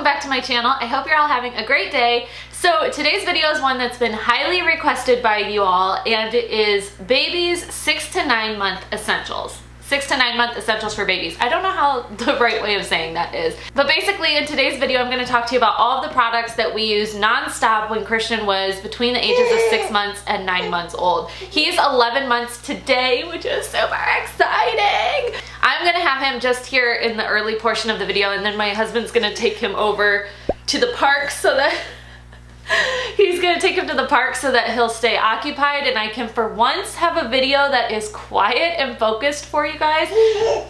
back to my channel. I hope you're all having a great day. So today's video is one that's been highly requested by you all, and it is babies 6 to 9 month essentials. 6 to 9 month essentials for babies. I don't know how the right way of saying that is. But basically in today's video, I'm gonna talk to you about all of the products that we used nonstop when Christian was between the ages of 6 months and 9 months old. He's 11 months today, which is super exciting. I'm gonna have him just here in the early portion of the video, and then my husband's gonna take him over to the park so that he's gonna take him to the park so that he'll stay occupied and I can for once have a video that is quiet and focused for you guys.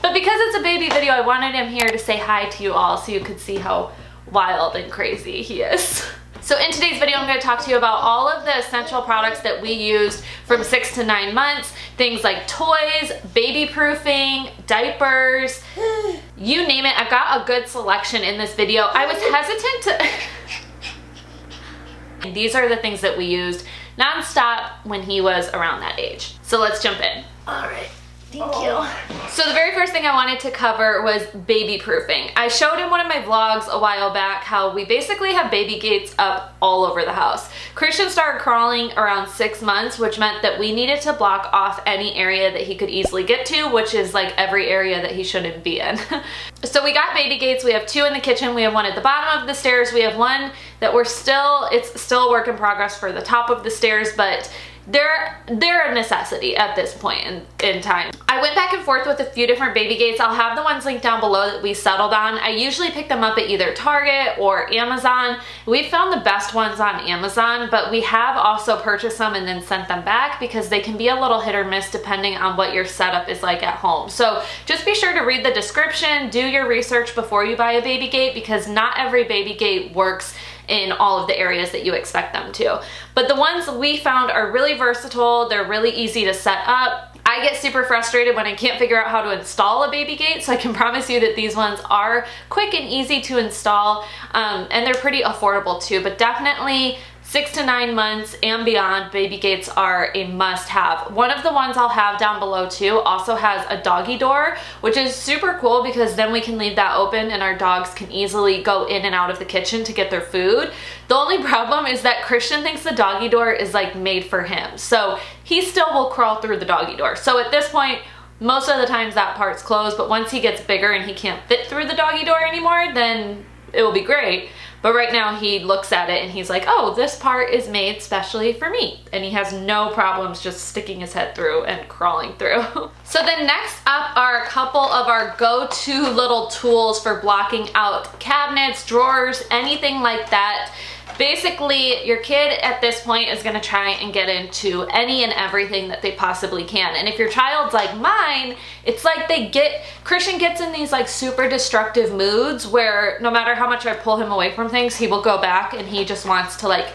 But because it's a baby video, I wanted him here to say hi to you all so you could see how wild and crazy he is. So in today's video, I'm going to talk to you about all of the essential products that we used from 6 to 9 months. Things like toys, baby proofing, diapers, you name it. I've got a good selection in this video. I was hesitant to... These are the things that we used nonstop when he was around that age. So let's jump in. All right. Thank you. So the very first thing I wanted to cover was baby proofing. I showed in one of my vlogs a while back how we basically have baby gates up all over the house. Christian started crawling around 6 months, which meant that we needed to block off any area that he could easily get to, which is like every area that he shouldn't be in. So we got baby gates. We have 2 in the kitchen. We have one at the bottom of the stairs. We have one that it's still a work in progress for the top of the stairs, but they're a necessity at this point in time. I went back and forth with a few different baby gates. I'll have the ones linked down below that we settled on. I usually pick them up at either Target or Amazon. We found the best ones on Amazon, but we have also purchased them and then sent them back because they can be a little hit or miss depending on what your setup is like at home. So just be sure to read the description, do your research before you buy a baby gate, because not every baby gate works in all of the areas that you expect them to. But the ones we found are really versatile. They're really easy to set up. I get super frustrated when I can't figure out how to install a baby gate, so I can promise you that these ones are quick and easy to install, and they're pretty affordable too. But definitely 6 to 9 months and beyond, baby gates are a must-have. One of the ones I'll have down below too also has a doggy door, which is super cool because then we can leave that open and our dogs can easily go in and out of the kitchen to get their food. The only problem is that Christian thinks the doggy door is like made for him, so he still will crawl through the doggy door. So at this point, most of the times that part's closed, but once he gets bigger and he can't fit through the doggy door anymore, then it will be great. But right now he looks at it and he's like, oh, this part is made specially for me. And he has no problems just sticking his head through and crawling through. So then next up are a couple of our go-to little tools for blocking out cabinets, drawers, anything like that. Basically, your kid at this point is gonna try and get into any and everything that they possibly can. And if your child's like mine, it's like Christian gets in these like super destructive moods where no matter how much I pull him away from things, he will go back and he just wants to like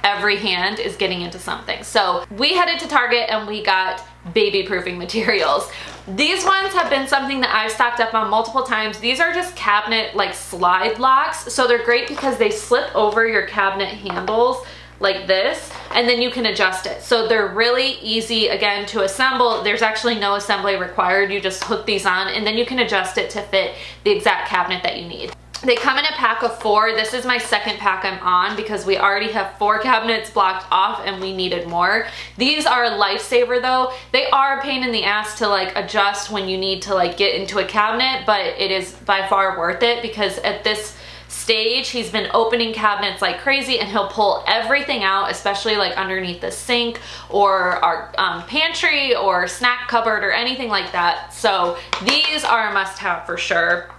every hand is getting into something. So we headed to Target and we got baby proofing materials. These ones have been something that I've stocked up on multiple times. These are just cabinet like slide locks. So they're great because they slip over your cabinet handles like this, and then you can adjust it. So they're really easy, again, to assemble. There's actually no assembly required. You just hook these on and then you can adjust it to fit the exact cabinet that you need. They come in a pack of 4. This is my second pack I'm on because we already have 4 cabinets blocked off and we needed more. These are a lifesaver though. They are a pain in the ass to like adjust when you need to like get into a cabinet, but it is by far worth it because at this stage he's been opening cabinets like crazy and he'll pull everything out, especially like underneath the sink or our pantry or snack cupboard or anything like that. So these are a must-have for sure.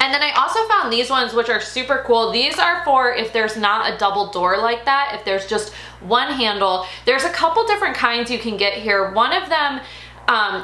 And then I also found these ones, which are super cool. These are for if there's not a double door like that, if there's just one handle. There's a couple different kinds you can get here. One of them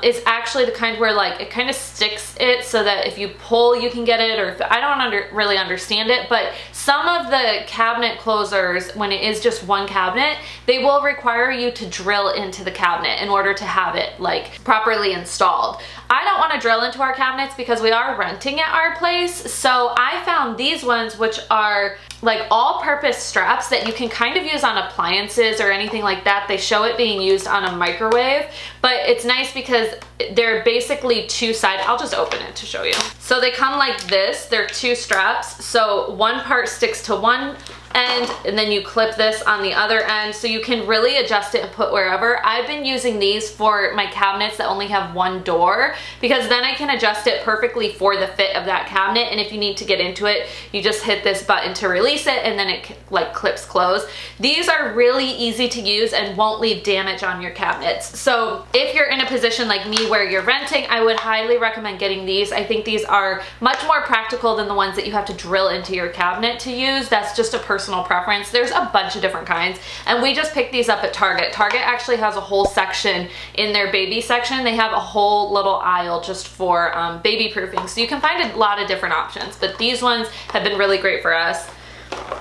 is actually the kind where like it kind of sticks it so that if you pull you can get it, or if I don't really understand it, but some of the cabinet closers, when it is just one cabinet, they will require you to drill into the cabinet in order to have it like properly installed. I don't want to drill into our cabinets because we are renting at our place, so I found these ones, which are like all-purpose straps that you can kind of use on appliances or anything like that. They show it being used on a microwave, but it's nice because they're basically two-sided. I'll just open it to show you. So they come like this. They're two straps. So one part sticks to one end, and then you clip this on the other end, so you can really adjust it and put wherever. I've been using these for my cabinets that only have one door, because then I can adjust it perfectly for the fit of that cabinet, and if you need to get into it, you just hit this button to release it, and then it like clips closed. These are really easy to use and won't leave damage on your cabinets. So if you're in a position like me where you're renting, I would highly recommend getting these. I think these are much more practical than the ones that you have to drill into your cabinet to use. That's just a personal preference. There's a bunch of different kinds, and we just picked these up at Target. Target actually has a whole section in their baby section. They have a whole little aisle just for baby proofing, so you can find a lot of different options, but these ones have been really great for us.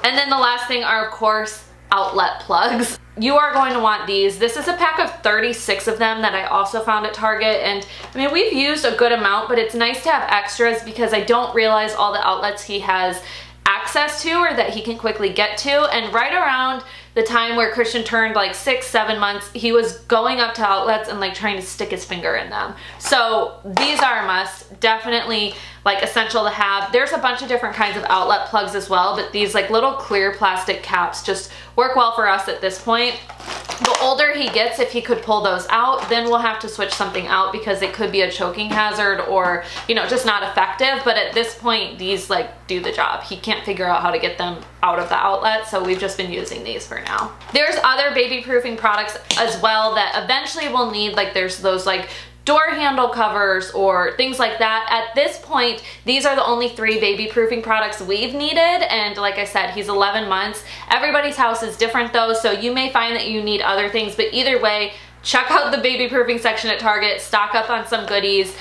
And then the last thing are, of course, outlet plugs. You are going to want these. This is a pack of 36 of them that I also found at Target, and I mean, we've used a good amount, but it's nice to have extras because I don't realize all the outlets he has access to or that he can quickly get to. And right around the time where Christian turned like 6-7 months, he was going up to outlets and like trying to stick his finger in them. So these are a must, definitely like essential to have. There's a bunch of different kinds of outlet plugs as well, but these like little clear plastic caps just work well for us at this point. The older he gets, if he could pull those out, then we'll have to switch something out because it could be a choking hazard or, you know, just not effective. But at this point, these like do the job. He can't figure out how to get them out of the outlet, so we've just been using these for now. There's other baby proofing products as well that eventually we'll need, like there's those like door handle covers or things like that. At this point, these are the only 3 baby proofing products we've needed, and like I said, he's 11 months. Everybody's house is different though, so you may find that you need other things, but either way, check out the baby proofing section at Target, stock up on some goodies,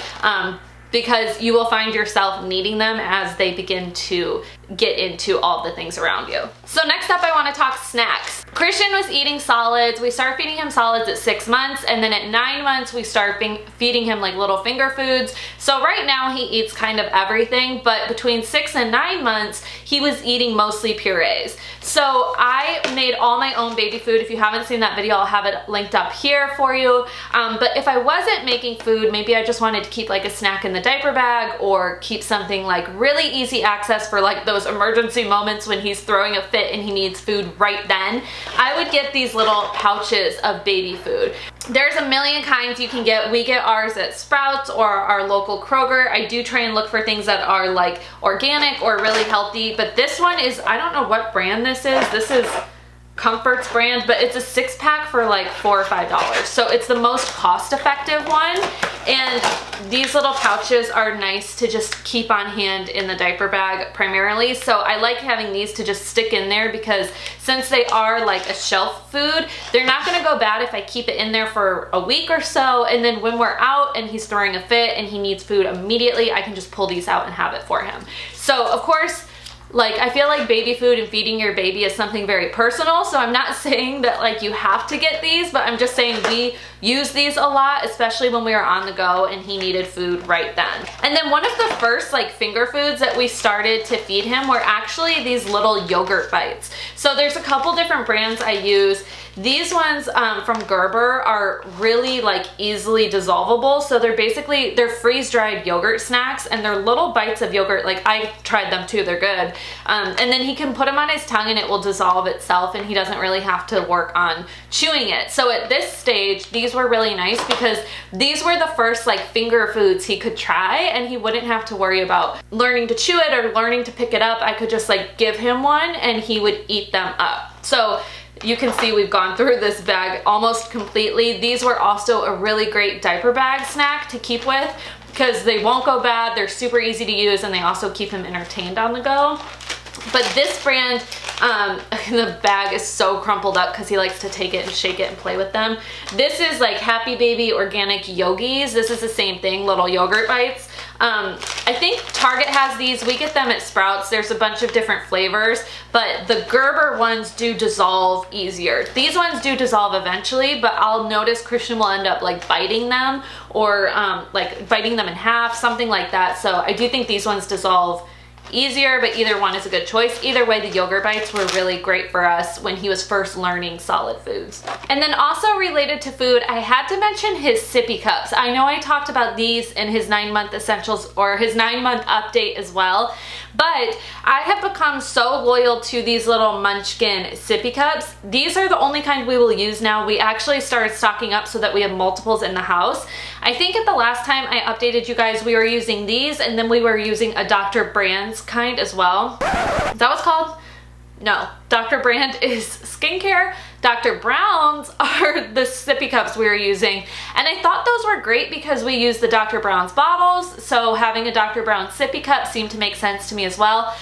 because you will find yourself needing them as they begin to get into all the things around you. So next up, I want to talk snacks. Christian was eating solids. We started feeding him solids at 6 months, and then at 9 months we start feeding him like little finger foods. So right now he eats kind of everything, but between 6 and 9 months he was eating mostly purees. So I made all my own baby food. If you haven't seen that video, I'll have it linked up here for you. But if I wasn't making food, maybe I just wanted to keep like a snack in the diaper bag or keep something like really easy access for like those emergency moments when he's throwing a fit and he needs food right then, I would get these little pouches of baby food. There's a million kinds you can get. We get ours at Sprouts or our local Kroger. I do try and look for things that are like organic or really healthy, but this one is, I don't know what brand this is. This is Comfort's brand, but it's a 6-pack for like $4 or $5. So it's the most cost-effective one. And these little pouches are nice to just keep on hand in the diaper bag primarily. So I like having these to just stick in there because since they are like a shelf food, they're not gonna go bad if I keep it in there for a week or so. And then when we're out and he's throwing a fit and he needs food immediately, I can just pull these out and have it for him. So of course, like, I feel like baby food and feeding your baby is something very personal, so I'm not saying that like you have to get these, but I'm just saying we use these a lot, especially when we were on the go and he needed food right then. And then one of the first like finger foods that we started to feed him were actually these little yogurt bites. So there's a couple different brands I use. These ones from Gerber are really like easily dissolvable. So they're freeze-dried yogurt snacks, and they're little bites of yogurt. Like, I tried them too, they're good. And then he can put them on his tongue and it will dissolve itself, and he doesn't really have to work on chewing it. So at this stage, these were really nice because these were the first like finger foods he could try, and he wouldn't have to worry about learning to chew it or learning to pick it up. I could just like give him one and he would eat them up. So you can see we've gone through this bag almost completely. These were also a really great diaper bag snack to keep with because they won't go bad, they're super easy to use, and they also keep him entertained on the go. But this brand, the bag is so crumpled up because he likes to take it and shake it and play with them. This is like Happy Baby Organic Yogis. This is the same thing, little yogurt bites. I think Target has these. We get them at Sprouts. There's a bunch of different flavors, but the Gerber ones do dissolve easier. These ones do dissolve eventually, but I'll notice Christian will end up like biting them or like biting them in half, something like that. So I do think these ones dissolve easier, but either one is a good choice. Either way, the yogurt bites were really great for us when he was first learning solid foods. And then also related to food, I had to mention his Sippy cups. I know I talked about these in his 9-month essentials or his 9-month update as well, but I have become so loyal to these little Munchkin Sippy cups. These are the only kind we will use now. We actually started stocking up so that we have multiples in the house. I think at the last time I updated you guys, we were using these, and then we were using a Dr. Brand's kind as well. Is that what's called? No, Dr. Brand is skincare. Dr. Brown's are the sippy cups we were using. And I thought those were great because we use the Dr. Brown's bottles. So having a Dr. Brown sippy cup seemed to make sense to me as well.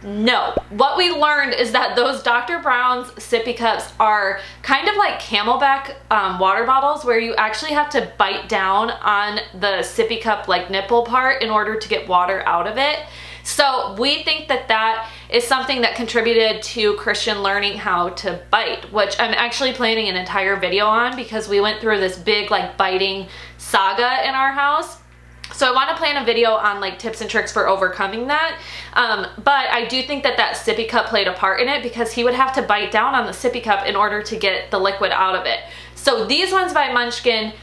No, what we learned is that those Dr. Brown's sippy cups are kind of like Camelback water bottles, where you actually have to bite down on the sippy cup like nipple part in order to get water out of it. So we think that that is something that contributed to Christian learning how to bite, which I'm actually planning an entire video on because we went through this big like biting saga in our house. So I want to plan a video on like tips and tricks for overcoming that. But I do think that that sippy cup played a part in it because he would have to bite down on the sippy cup in order to get the liquid out of it. So these ones by Munchkin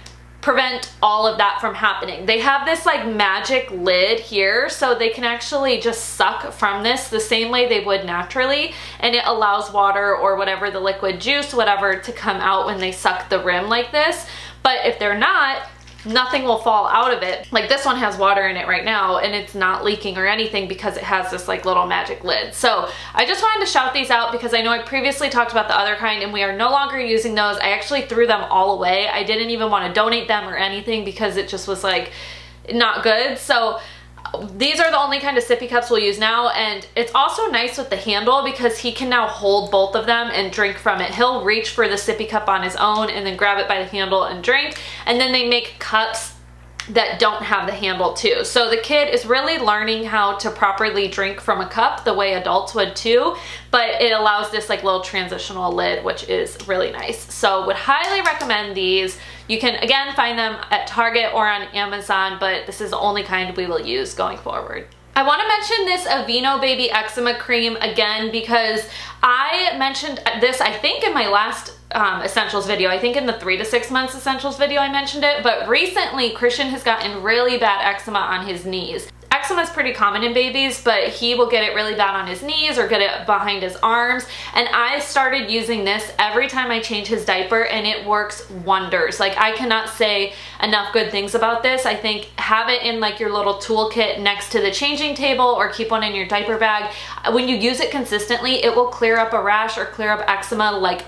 prevent all of that from happening. They have this like magic lid here, so they can actually just suck from this the same way they would naturally, and it allows water or whatever, the liquid juice, whatever, to come out when they suck the rim like this. But if they're not, nothing will fall out of it. Like this one has water in it right now and it's not leaking or anything because it has this like little magic lid. So I just wanted to shout these out because I know I previously talked about the other kind and we are no longer using those. I actually threw them all away. I didn't even want to donate them or anything because it just was like not good. So these are the only kind of sippy cups we'll use now, and it's also nice with the handle because he can now hold both of them and drink from it. He'll reach for the sippy cup on his own and then grab it by the handle and drink, and then they make cups that don't have the handle too. So the kid is really learning how to properly drink from a cup the way adults would too, but it allows this like little transitional lid, which is really nice. So would highly recommend these. You can again find them at Target or on Amazon, but this is the only kind we will use going forward. I want to mention this Aveeno Baby Eczema Cream again because I mentioned this I think in my last essentials video. I think in the 3 to 6 months essentials video I mentioned it, but recently Christian has gotten really bad eczema on his knees. Eczema is pretty common in babies, but he will get it really bad on his knees or get it behind his arms, and I started using this every time I change his diaper and it works wonders. Like I cannot say enough good things about this. I think have it in like your little toolkit next to the changing table or keep one in your diaper bag. When you use it consistently, it will clear up a rash or clear up eczema like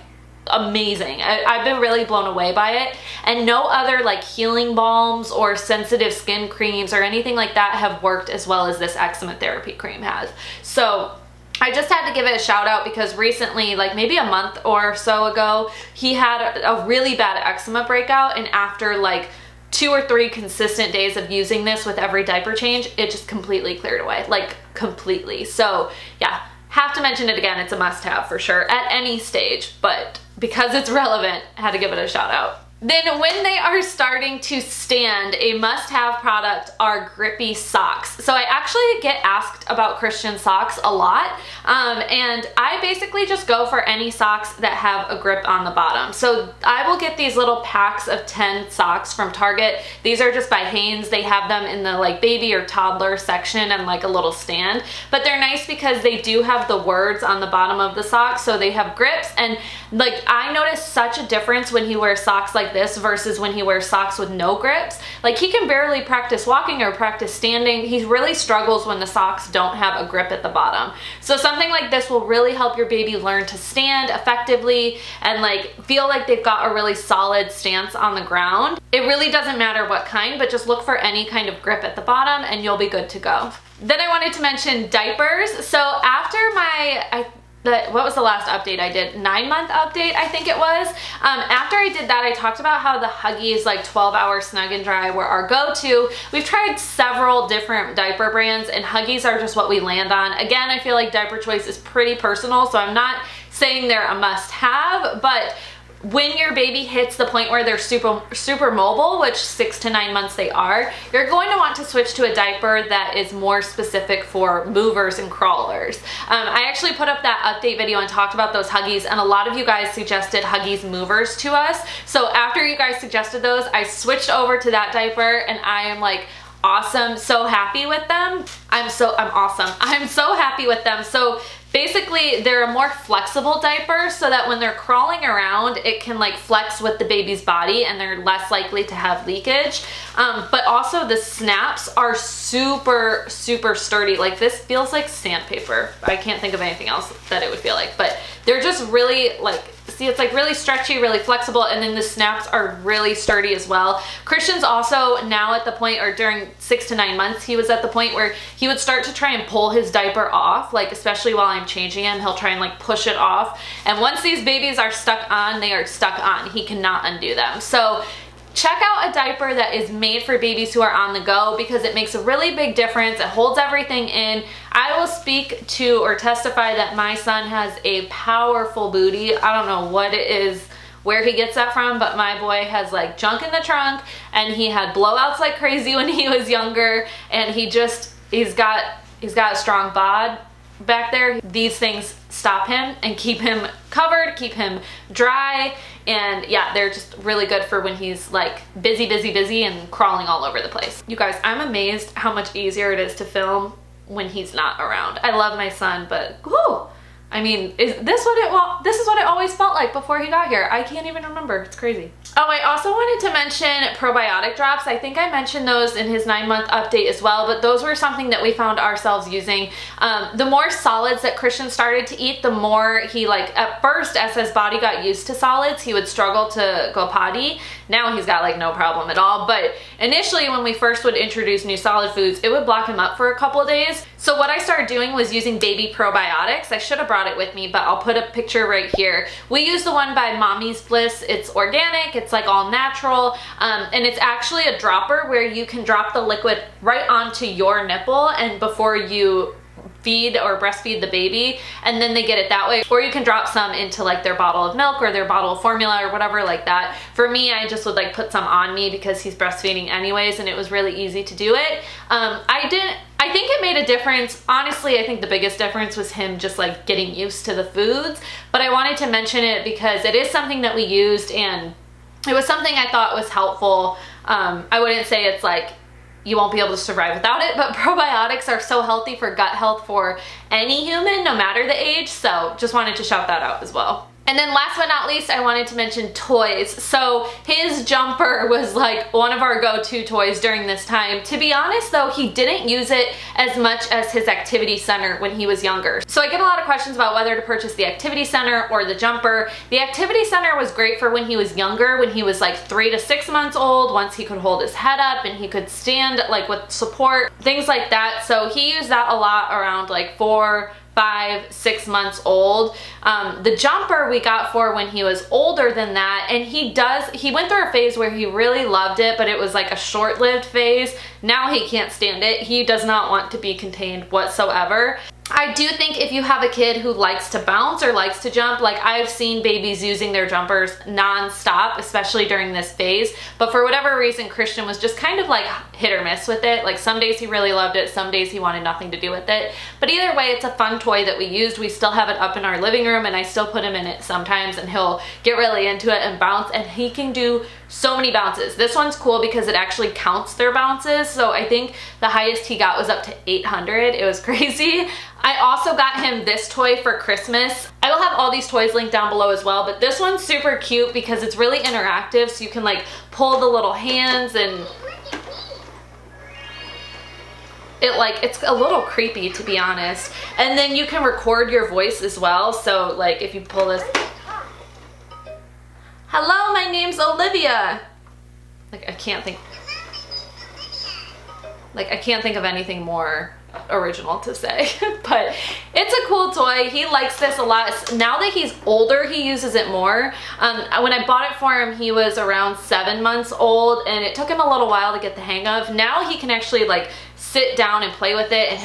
amazing. I've been really blown away by it, and no other like healing balms or sensitive skin creams or anything like that have worked as well as this eczema therapy cream has. So I just had to give it a shout out because recently, like maybe a month or so ago, he had a really bad eczema breakout, and after like 2 or 3 consistent days of using this with every diaper change, it just completely cleared away, like completely. So yeah, have to mention it again. It's a must-have for sure at any stage, but because it's relevant, I had to give it a shout out. Then when they are starting to stand, a must-have product are grippy socks. So I actually get asked about Christian socks a lot, and I basically just go for any socks that have a grip on the bottom. So I will get these little packs of 10 socks from Target. These are just by Hanes. They have them in the like baby or toddler section and like a little stand, but they're nice because they do have the words on the bottom of the socks, so they have grips. And like I notice such a difference when he wears socks like this versus when he wears socks with no grips. Like he can barely practice walking or practice standing. He really struggles when the socks don't have a grip at the bottom. So something like this will really help your baby learn to stand effectively and like feel like they've got a really solid stance on the ground. It really doesn't matter what kind, but just look for any kind of grip at the bottom and you'll be good to go. Then I wanted to mention diapers. So after what was the last update I did? 9-month update, I think it was. After I did that, I talked about how the Huggies like 12-hour Snug and Dry were our go-to. We've tried several different diaper brands and Huggies are just what we land on. Again, I feel like diaper choice is pretty personal, so I'm not saying they're a must-have, but when your baby hits the point where they're super mobile, which 6 to 9 months they are, you're going to want to switch to a diaper that is more specific for movers and crawlers. I actually put up that update video and talked about those Huggies, and a lot of you guys suggested Huggies movers to us. So after you guys suggested those, I switched over to that diaper, and I am like awesome, so happy with them. I'm awesome. I'm so happy with them. So basically, they're a more flexible diaper so that when they're crawling around, it can like flex with the baby's body and they're less likely to have leakage. But also the snaps are super sturdy. Like this feels like sandpaper. I can't think of anything else that it would feel like, but they're just really like, see, it's like really stretchy, really flexible, and then the snaps are really sturdy as well. Christian's also now at the point, or during 6 to 9 months, he was at the point where he would start to try and pull his diaper off, like especially while I'm changing him, he'll try and like push it off. And once these babies are stuck on, they are stuck on. He cannot undo them. So check out a diaper that is made for babies who are on the go, because it makes a really big difference. It holds everything in. I will speak to or testify that my son has a powerful booty. I don't know what it is, where he gets that from, but my boy has like junk in the trunk, and he had blowouts like crazy when he was younger, and he's got a strong bod back there. These things stop him and keep him covered, keep him dry, and yeah, they're just really good for when he's like busy and crawling all over the place. You guys, I'm amazed how much easier it is to film when he's not around. I love my son, but whew, I mean, this is what it always felt like before he got here. I can't even remember. It's crazy. Oh, I also wanted to mention probiotic drops. I think I mentioned those in his 9-month update as well, but those were something that we found ourselves using. The more solids that Christian started to eat, the more he, like, at first, as his body got used to solids, he would struggle to go potty. Now he's got like no problem at all, but initially when we first would introduce new solid foods, it would block him up for a couple of days. So what I started doing was using baby probiotics. I should have brought it with me, but I'll put a picture right here. We use the one by Mommy's Bliss. It's organic, it's like all natural, and it's actually a dropper where you can drop the liquid right onto your nipple and before you feed or breastfeed the baby, and then they get it that way. Or you can drop some into like their bottle of milk or their bottle of formula or whatever like that. For me, I just would like put some on me because he's breastfeeding anyways, and it was really easy to do it. I think it made a difference. Honestly, I think the biggest difference was him just like getting used to the foods, but I wanted to mention it because it is something that we used and it was something I thought was helpful. I wouldn't say it's like you won't be able to survive without it, but probiotics are so healthy for gut health for any human, no matter the age, so just wanted to shout that out as well. And then last but not least, I wanted to mention toys. So his jumper was like one of our go-to toys during this time. To be honest though, he didn't use it as much as his activity center when he was younger. So I get a lot of questions about whether to purchase the activity center or the jumper. The activity center was great for when he was younger, when he was like 3 to 6 months old, once he could hold his head up and he could stand like with support, things like that. So he used that a lot around like 4, 5, 6 months old. The jumper we got for when he was older than that, and he went through a phase where he really loved it, but it was like a short-lived phase. Now he can't stand it. He does not want to be contained whatsoever. I do think if you have a kid who likes to bounce or likes to jump, like I've seen babies using their jumpers non-stop, especially during this phase, but for whatever reason, Christian was just kind of like hit or miss with it. Like some days he really loved it, some days he wanted nothing to do with it. But either way, it's a fun toy that we used. We still have it up in our living room and I still put him in it sometimes and he'll get really into it and bounce, and he can do so many bounces. This one's cool because it actually counts their bounces. So I think the highest he got was up to 800. It was crazy. I also got him this toy for Christmas. I will have all these toys linked down below as well, but this one's super cute because it's really interactive, so you can like pull the little hands and it's a little creepy, to be honest. And then you can record your voice as well. So like if you pull this, hello, my name's Olivia. Like I can't think of anything more original to say, but it's a cool toy. He likes this a lot. Now that he's older, he uses it more. When I bought it for him, he was around 7 months old and it took him a little while to get the hang of. Now he can actually like sit down and play with it, and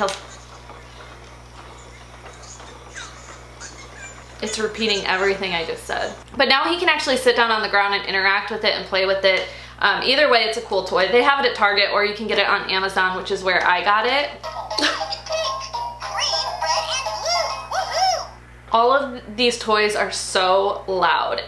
it's repeating everything I just said. But now he can actually sit down on the ground and interact with it and play with it. Either way, it's a cool toy. They have it at Target, or you can get it on Amazon, which is where I got it. All of these toys are so loud.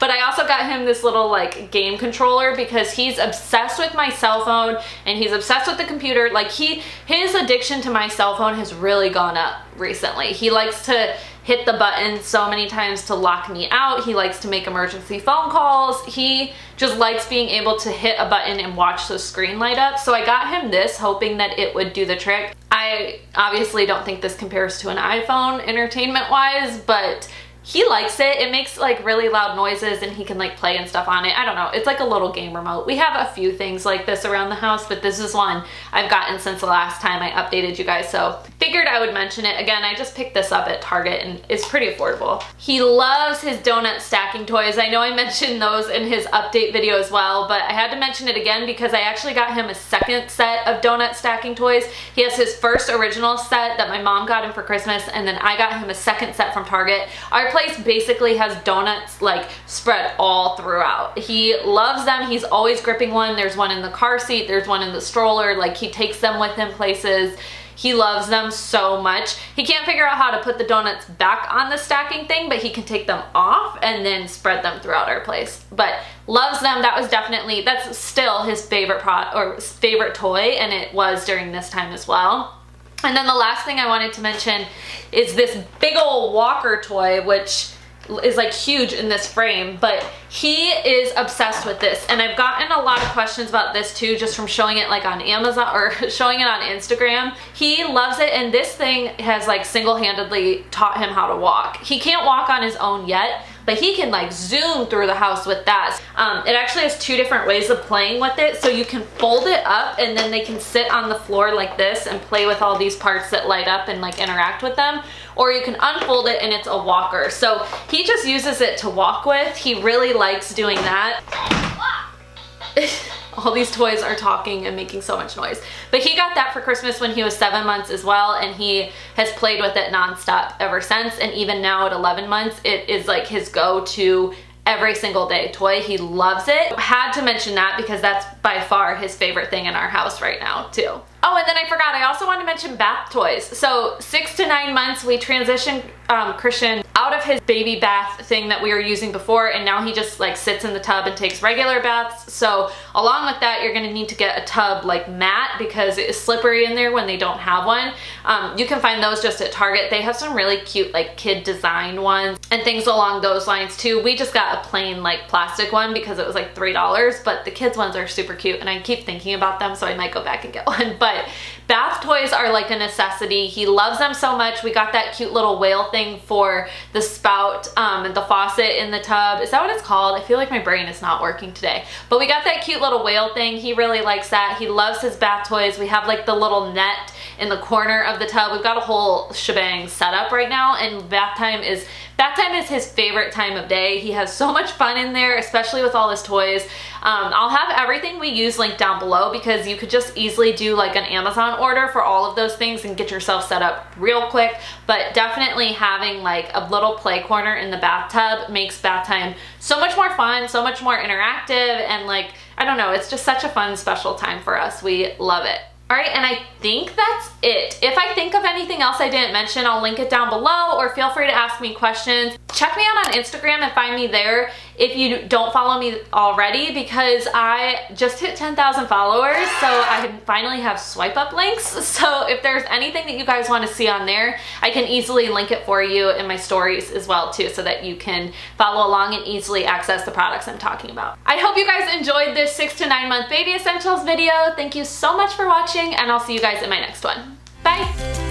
But I also got him this little like game controller because he's obsessed with my cell phone and he's obsessed with the computer. Like his addiction to my cell phone has really gone up recently. He likes to hit the button so many times to lock me out. He likes to make emergency phone calls. He just likes being able to hit a button and watch the screen light up. So I got him this hoping that it would do the trick. I obviously don't think this compares to an iPhone entertainment wise, but he likes it. It makes like really loud noises and he can like play and stuff on it. I don't know. It's like a little game remote. We have a few things like this around the house, but this is one I've gotten since the last time I updated you guys. So figured I would mention it. Again, I just picked this up at Target and it's pretty affordable. He loves his donut stacking toys. I know I mentioned those in his update video as well, but I had to mention it again because I actually got him a second set of donut stacking toys. He has his first original set that my mom got him for Christmas, and then I got him a second set from Target. Our place basically has donuts like spread all throughout. He loves them. He's always gripping one. There's one in the car seat. There's one in the stroller. Like he takes them with him places. He loves them so much. He can't figure out how to put the donuts back on the stacking thing, but he can take them off and then spread them throughout our place. But loves them. That's still his favorite favorite toy, and it was during this time as well. And then the last thing I wanted to mention is this big old walker toy, which is like huge in this frame, but he is obsessed with this. And I've gotten a lot of questions about this too, just from showing it like on Amazon or showing it on Instagram. He loves it, and this thing has like single-handedly taught him how to walk. He can't walk on his own yet, but he can like zoom through the house with that. It actually has two different ways of playing with it. So you can fold it up and then they can sit on the floor like this and play with all these parts that light up and like interact with them. Or you can unfold it and it's a walker. So he just uses it to walk with. He really likes doing that. All these toys are talking and making so much noise. But he got that for Christmas when he was 7 months as well, and he has played with it nonstop ever since. And even now at 11 months, it is like his go-to every single day toy. He loves it. Had to mention that because that's by far his favorite thing in our house right now too. Oh, and then I forgot, I also wanted to mention bath toys. So 6 to 9 months, we transitioned Christian out of his baby bath thing that we were using before, and now he just like sits in the tub and takes regular baths. So along with that, you're gonna need to get a tub like mat because it is slippery in there when they don't have one. You can find those just at Target. They have some really cute like kid design ones and things along those lines too. We just got a plain like plastic one because it was like $3, but the kids ones are super cute and I keep thinking about them, so I might go back and get one. But bath toys are like a necessity. He loves them so much. We got that cute little whale thing for the spout and the faucet in the tub. Is that what it's called? I feel like my brain is not working today. But we got that cute little whale thing. He really likes that. He loves his bath toys. We have like the little net in the corner of the tub. We've got a whole shebang set up right now, and bath time is his favorite time of day. He has so much fun in there, especially with all his toys. I'll have everything we use linked down below because you could just easily do like an Amazon order for all of those things and get yourself set up real quick. But definitely having like a little play corner in the bathtub makes bath time so much more fun, so much more interactive, and like, I don't know, it's just such a fun, special time for us. We love it. All right, and I think that's it. If I think of anything else I didn't mention, I'll link it down below, or feel free to ask me questions. Check me out on Instagram and find me there if you don't follow me already, because I just hit 10,000 followers, so I finally have swipe up links. So if there's anything that you guys want to see on there, I can easily link it for you in my stories as well too, so that you can follow along and easily access the products I'm talking about. I hope you guys enjoyed this 6 to 9 month baby essentials video. Thank you so much for watching, and I'll see you guys in my next one. Bye!